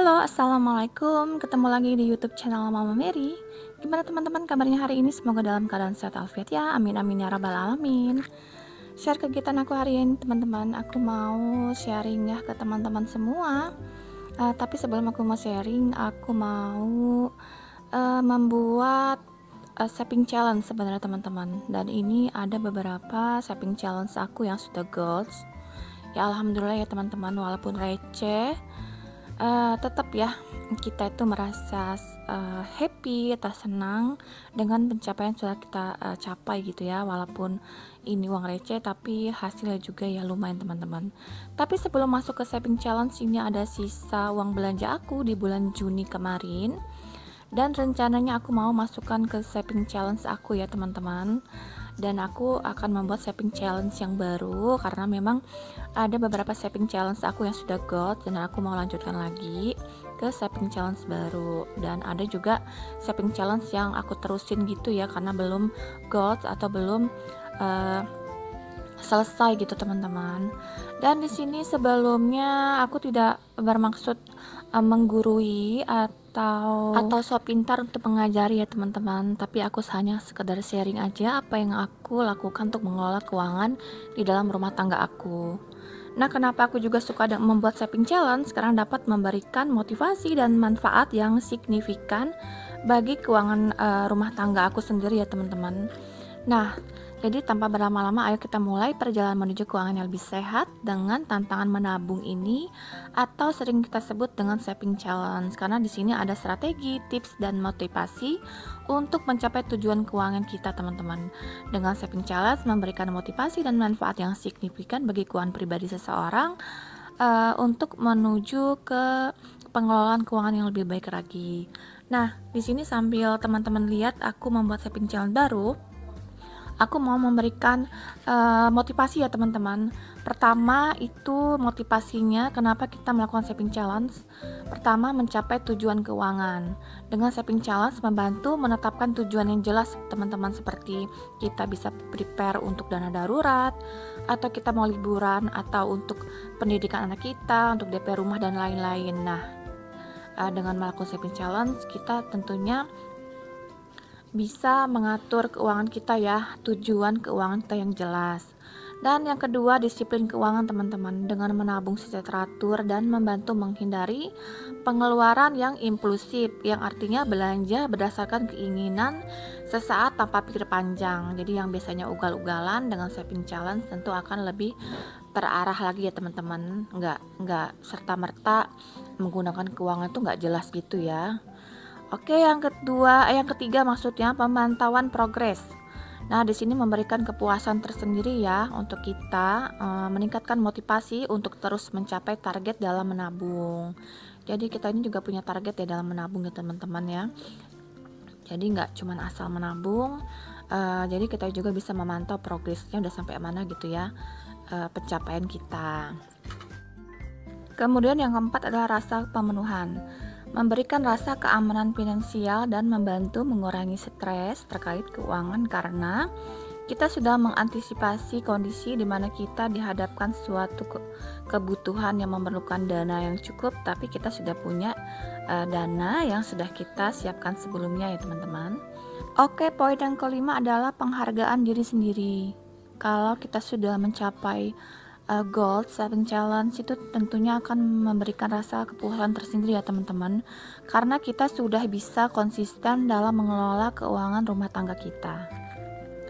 Halo, assalamualaikum. Ketemu lagi di YouTube channel Mama Mary. Gimana teman-teman kabarnya hari ini? Semoga dalam keadaan sehat walafiat ya. Amin amin ya rabbal alamin. Share kegiatan aku hari ini teman-teman. Aku mau sharing ya ke teman-teman semua. Tapi sebelum aku mau sharing, aku mau membuat shaping challenge sebenarnya teman-teman. Dan ini ada beberapa shaping challenge aku yang sudah goals. Ya alhamdulillah ya teman-teman, walaupun receh. Tetap ya kita itu merasa happy atau senang dengan pencapaian sudah kita capai gitu ya, walaupun ini uang receh tapi hasilnya juga ya lumayan teman-teman. Tapi sebelum masuk ke saving challenge, ini ada sisa uang belanja aku di bulan Juni kemarin dan rencananya aku mau masukkan ke saving challenge aku ya teman-teman. Dan aku akan membuat saving challenge yang baru karena memang ada beberapa saving challenge aku yang sudah gold dan aku mau lanjutkan lagi ke saving challenge baru. Dan ada juga saving challenge yang aku terusin gitu ya karena belum gold atau belum selesai gitu teman-teman. Dan di sini sebelumnya aku tidak bermaksud menggurui atau so pintar untuk mengajari ya teman-teman, tapi aku hanya sekedar sharing aja apa yang aku lakukan untuk mengelola keuangan di dalam rumah tangga aku. Nah, kenapa aku juga suka membuat saving challenge? Sekarang dapat memberikan motivasi dan manfaat yang signifikan bagi keuangan rumah tangga aku sendiri ya teman-teman. Nah, jadi tanpa berlama-lama, ayo kita mulai perjalanan menuju keuangan yang lebih sehat dengan tantangan menabung ini, atau sering kita sebut dengan saving challenge. Karena di sini ada strategi, tips, dan motivasi untuk mencapai tujuan keuangan kita, teman-teman. Dengan saving challenge memberikan motivasi dan manfaat yang signifikan bagi keuangan pribadi seseorang untuk menuju ke pengelolaan keuangan yang lebih baik lagi. Nah, di sini sambil teman-teman lihat aku membuat saving challenge baru, aku mau memberikan motivasi ya teman-teman. Pertama itu motivasinya kenapa kita melakukan saving challenge. Pertama, mencapai tujuan keuangan. Dengan saving challenge membantu menetapkan tujuan yang jelas teman-teman, seperti kita bisa prepare untuk dana darurat, atau kita mau liburan, atau untuk pendidikan anak kita, untuk DP rumah dan lain-lain. Nah, dengan melakukan saving challenge kita tentunya bisa mengatur keuangan kita ya, tujuan keuangan kita yang jelas. Dan yang kedua, disiplin keuangan teman-teman, dengan menabung secara teratur dan membantu menghindari pengeluaran yang impulsif, yang artinya belanja berdasarkan keinginan sesaat tanpa pikir panjang. Jadi yang biasanya ugal-ugalan, dengan saving challenge tentu akan lebih terarah lagi ya teman-teman, nggak serta-merta menggunakan keuangan itu nggak jelas gitu ya. Oke, yang ketiga maksudnya pemantauan progres. Nah, di sini memberikan kepuasan tersendiri ya untuk kita meningkatkan motivasi untuk terus mencapai target dalam menabung. Jadi kita ini juga punya target ya dalam menabung ya teman-teman ya. Jadi nggak cuma asal menabung, jadi kita juga bisa memantau progresnya udah sampai mana gitu ya, pencapaian kita. Kemudian yang keempat adalah rasa pemenuhan. Memberikan rasa keamanan finansial dan membantu mengurangi stres terkait keuangan karena kita sudah mengantisipasi kondisi di mana kita dihadapkan suatu kebutuhan yang memerlukan dana yang cukup, tapi kita sudah punya dana yang sudah kita siapkan sebelumnya ya teman-teman. Oke, poin yang kelima adalah penghargaan diri sendiri. Kalau kita sudah mencapai goal saving challenge itu tentunya akan memberikan rasa kepuasan tersendiri ya teman-teman, karena kita sudah bisa konsisten dalam mengelola keuangan rumah tangga kita.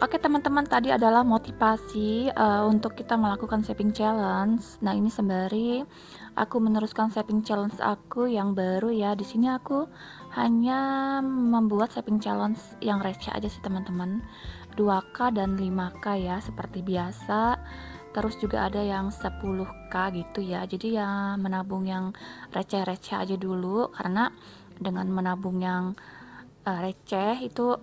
Oke teman-teman, tadi adalah motivasi untuk kita melakukan saving challenge. Nah, ini sembari aku meneruskan saving challenge aku yang baru ya. Di sini aku hanya membuat saving challenge yang receh aja sih teman-teman, 2K dan 5K ya seperti biasa. Terus juga ada yang 10K gitu ya. Jadi ya menabung yang receh-receh aja dulu, karena dengan menabung yang receh itu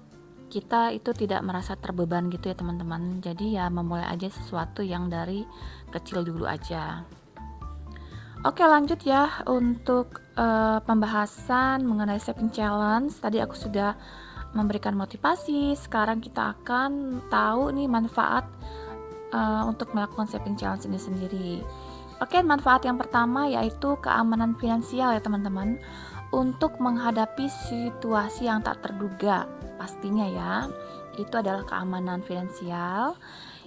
kita itu tidak merasa terbeban gitu ya teman-teman. Jadi ya memulai aja sesuatu yang dari kecil dulu aja. Oke, lanjut ya untuk pembahasan mengenai saving challenge. Tadi aku sudah memberikan motivasi. Sekarang kita akan tahu nih manfaat untuk melakukan saving challenge ini sendiri. Oke, manfaat yang pertama yaitu keamanan finansial ya teman-teman, untuk menghadapi situasi yang tak terduga pastinya ya. Itu adalah keamanan finansial.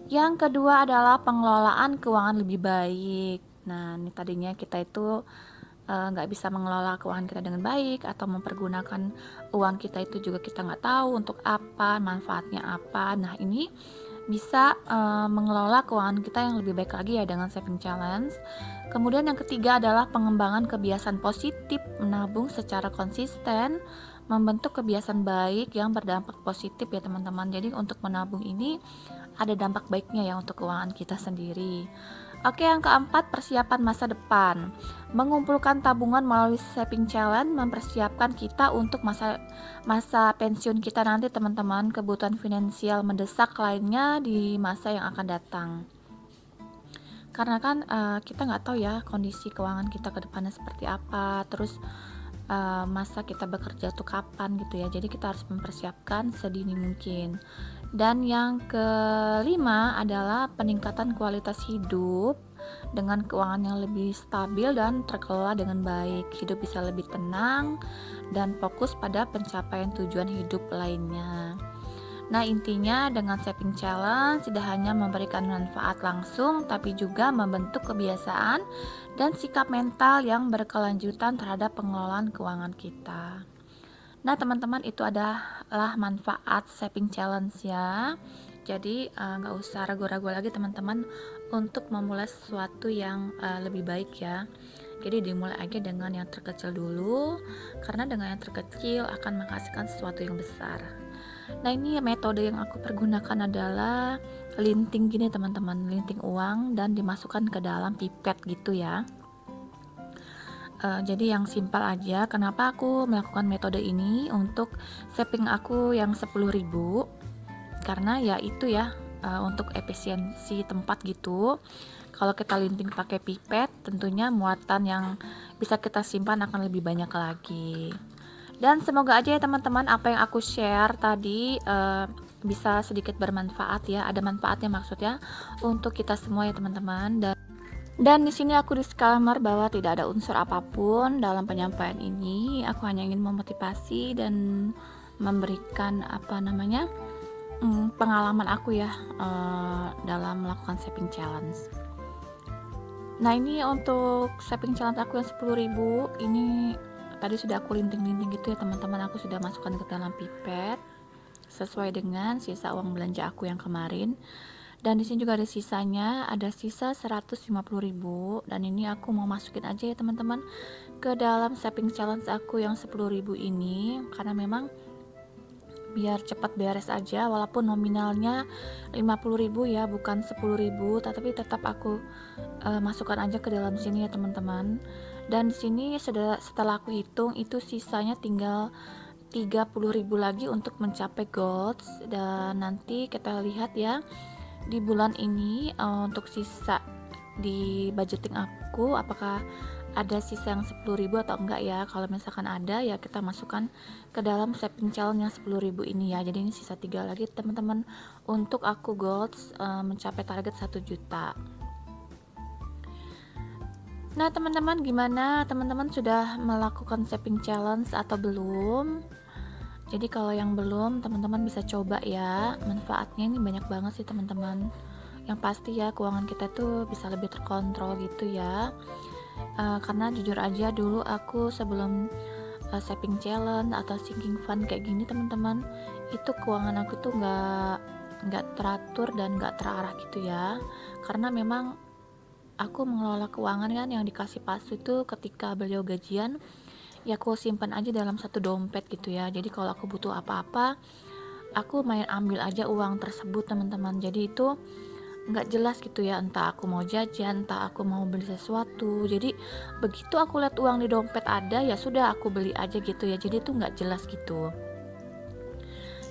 Yang kedua adalah pengelolaan keuangan lebih baik. Nah, ini tadinya kita itu nggak bisa mengelola keuangan kita dengan baik, atau mempergunakan uang kita itu juga kita nggak tahu untuk apa, manfaatnya apa. Nah, ini bisa mengelola keuangan kita yang lebih baik lagi ya dengan saving challenge. Kemudian yang ketiga adalah pengembangan kebiasaan positif, menabung secara konsisten, membentuk kebiasaan baik yang berdampak positif ya teman-teman. Jadi untuk menabung ini ada dampak baiknya ya untuk keuangan kita sendiri. Oke, yang keempat, persiapan masa depan. Mengumpulkan tabungan melalui saving challenge mempersiapkan kita untuk masa pensiun kita nanti teman-teman, kebutuhan finansial mendesak lainnya di masa yang akan datang. Karena kan kita nggak tahu ya kondisi keuangan kita ke depannya seperti apa, terus masa kita bekerja tuh kapan gitu ya. Jadi kita harus mempersiapkan sedini mungkin. Dan yang kelima adalah peningkatan kualitas hidup dengan keuangan yang lebih stabil dan terkelola dengan baik. Hidup bisa lebih tenang dan fokus pada pencapaian tujuan hidup lainnya. Nah, intinya dengan saving challenge tidak hanya memberikan manfaat langsung, tapi juga membentuk kebiasaan dan sikap mental yang berkelanjutan terhadap pengelolaan keuangan kita. Nah, teman-teman, itu adalah manfaat saving challenge ya. Jadi nggak usah ragu-ragu lagi teman-teman untuk memulai sesuatu yang lebih baik ya. Jadi dimulai aja dengan yang terkecil dulu, karena dengan yang terkecil akan menghasilkan sesuatu yang besar. Nah, ini metode yang aku pergunakan adalah linting gini teman-teman, linting uang dan dimasukkan ke dalam pipet gitu ya. Jadi yang simpel aja. Kenapa aku melakukan metode ini untuk saving aku yang 10.000? Karena ya itu ya, untuk efisiensi tempat gitu. Kalau kita linting pakai pipet, tentunya muatan yang bisa kita simpan akan lebih banyak lagi. Dan semoga aja ya teman-teman apa yang aku share tadi bisa sedikit bermanfaat ya. Ada manfaatnya maksudnya untuk kita semua ya teman-teman. Dan di sini aku disclaimer bahwa tidak ada unsur apapun dalam penyampaian ini. Aku hanya ingin memotivasi dan memberikan pengalaman aku ya dalam melakukan saving challenge. Nah, ini untuk saving challenge aku yang 10.000 ini tadi sudah aku linting-linting gitu ya teman-teman. Aku sudah masukkan ke dalam pipet sesuai dengan sisa uang belanja aku yang kemarin. Dan di sini juga ada sisanya, ada sisa 150.000, dan ini aku mau masukin aja ya teman-teman ke dalam saving challenge aku yang 10.000 ini, karena memang biar cepat beres aja, walaupun nominalnya 50.000 ya, bukan 10.000, tapi tetap aku masukkan aja ke dalam sini ya teman-teman. Dan di sini setelah aku hitung itu sisanya tinggal 30.000 lagi untuk mencapai goals. Dan nanti kita lihat ya di bulan ini untuk sisa di budgeting aku apakah ada sisa yang 10.000 atau enggak ya. Kalau misalkan ada ya kita masukkan ke dalam saving challenge yang 10.000 ini ya. Jadi ini sisa 3 lagi teman-teman untuk aku goals mencapai target 1 juta. Nah teman-teman, gimana teman-teman sudah melakukan saving challenge atau belum? Jadi kalau yang belum, teman-teman bisa coba ya. Manfaatnya ini banyak banget sih teman-teman. Yang pasti ya keuangan kita tuh bisa lebih terkontrol gitu ya. Karena jujur aja dulu aku sebelum saving challenge atau sinking fund kayak gini teman-teman, itu keuangan aku tuh nggak teratur dan nggak terarah gitu ya. Karena memang aku mengelola keuangan kan yang dikasih pasu itu ketika beliau gajian, ya aku simpan aja dalam satu dompet gitu ya. Jadi kalau aku butuh apa-apa, aku main ambil aja uang tersebut teman-teman. Jadi itu nggak jelas gitu ya, entah aku mau jajan, entah aku mau beli sesuatu. Jadi begitu aku lihat uang di dompet ada, ya sudah aku beli aja gitu ya. Jadi itu nggak jelas gitu.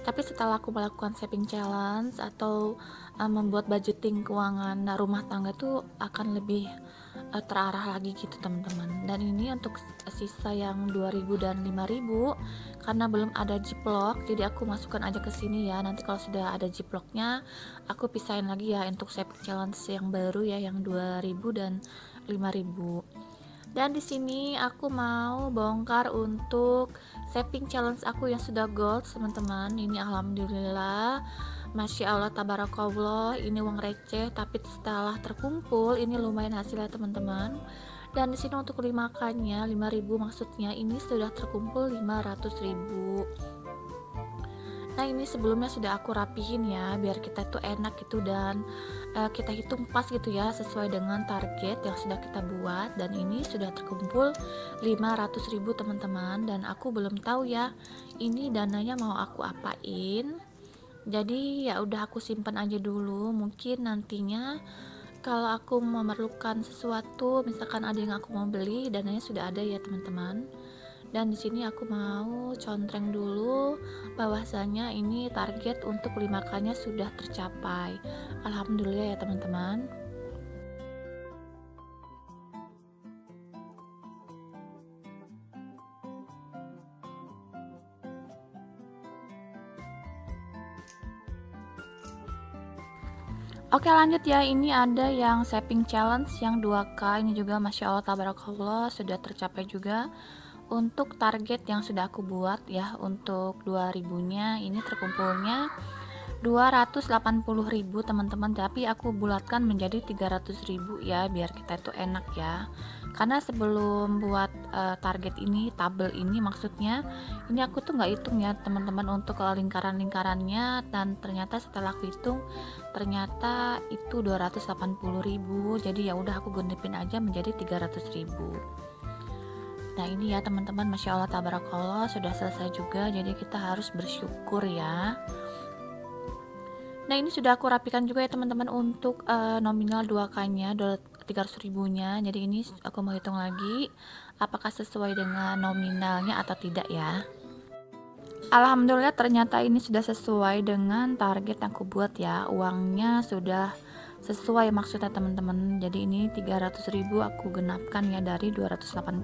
Tapi setelah aku melakukan saving challenge atau membuat budgeting keuangan rumah tangga tuh akan lebih terarah lagi gitu teman-teman. Dan ini untuk sisa yang 2.000 dan 5.000 karena belum ada jiplok, jadi aku masukkan aja ke sini ya. Nanti kalau sudah ada jiploknya aku pisahin lagi ya untuk saving challenge yang baru ya, yang 2.000 dan 5.000. Dan di sini aku mau bongkar untuk saving challenge aku yang sudah gold, teman-teman. Ini alhamdulillah, masya Allah tabarakallah, ini uang receh tapi setelah terkumpul ini lumayan hasilnya teman-teman. Dan di sini untuk 5K-nya 5.000 maksudnya, ini sudah terkumpul 500.000. Nah ini sebelumnya sudah aku rapihin ya biar kita itu enak gitu, dan kita hitung pas gitu ya sesuai dengan target yang sudah kita buat. Dan ini sudah terkumpul 500.000 teman-teman, dan aku belum tahu ya ini dananya mau aku apain. Jadi ya udah aku simpan aja dulu, mungkin nantinya kalau aku memerlukan sesuatu, misalkan ada yang aku mau beli, dananya sudah ada ya teman-teman. Dan di sini aku mau contreng dulu bahwasanya ini target untuk 5K-nya sudah tercapai. Alhamdulillah ya teman-teman. Oke lanjut ya, ini ada yang saving challenge yang 2K, ini juga masya Allah tabarakallah sudah tercapai juga. Untuk target yang sudah aku buat ya, untuk 2000-nya ini terkumpulnya 280.000 teman-teman, tapi aku bulatkan menjadi 300.000 ya biar kita itu enak ya. Karena sebelum buat target ini, tabel ini maksudnya, ini aku tuh nggak hitung ya teman-teman untuk lingkaran-lingkarannya, dan ternyata setelah aku hitung ternyata itu 280.000. Jadi ya udah aku genepin aja menjadi 300.000. Nah ini ya teman-teman, masya Allah tabarakallah sudah selesai juga, jadi kita harus bersyukur ya. Nah ini sudah aku rapikan juga ya teman-teman untuk nominal 2K-nya 300.000-nya. Jadi ini aku mau hitung lagi apakah sesuai dengan nominalnya atau tidak ya. Alhamdulillah ternyata ini sudah sesuai dengan target yang aku buat ya, uangnya sudah sesuai maksudnya teman-teman. Jadi ini 300.000 aku genapkan ya, dari 280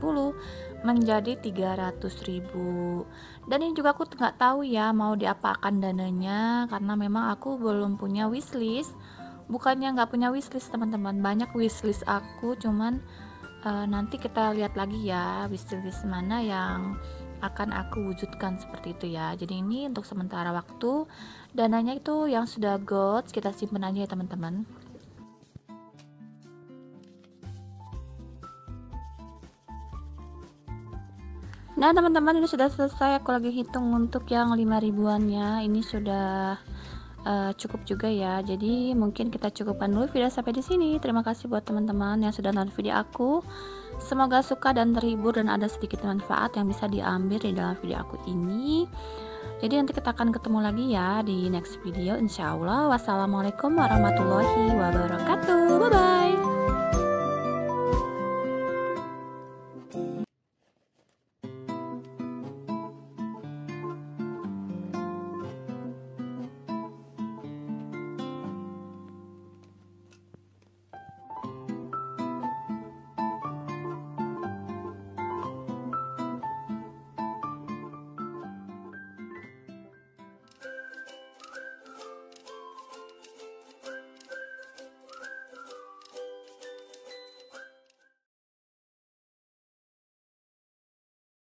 menjadi 300.000. Dan ini juga aku nggak tahu ya mau diapakan dananya, karena memang aku belum punya wishlist. Bukannya nggak punya wishlist teman-teman, banyak wishlist aku, cuman nanti kita lihat lagi ya wishlist mana yang akan aku wujudkan seperti itu ya. Jadi ini untuk sementara waktu dananya itu yang sudah gold kita simpan aja ya teman-teman. Nah teman-teman, ini sudah selesai, aku lagi hitung untuk yang 5.000-annya. Ini sudah cukup juga ya. Jadi mungkin kita cukupkan dulu video sampai di sini. Terima kasih buat teman-teman yang sudah nonton video aku. Semoga suka dan terhibur dan ada sedikit manfaat yang bisa diambil di dalam video aku ini. Jadi nanti kita akan ketemu lagi ya di next video insyaallah. Wassalamualaikum warahmatullahi wabarakatuh. Bye bye.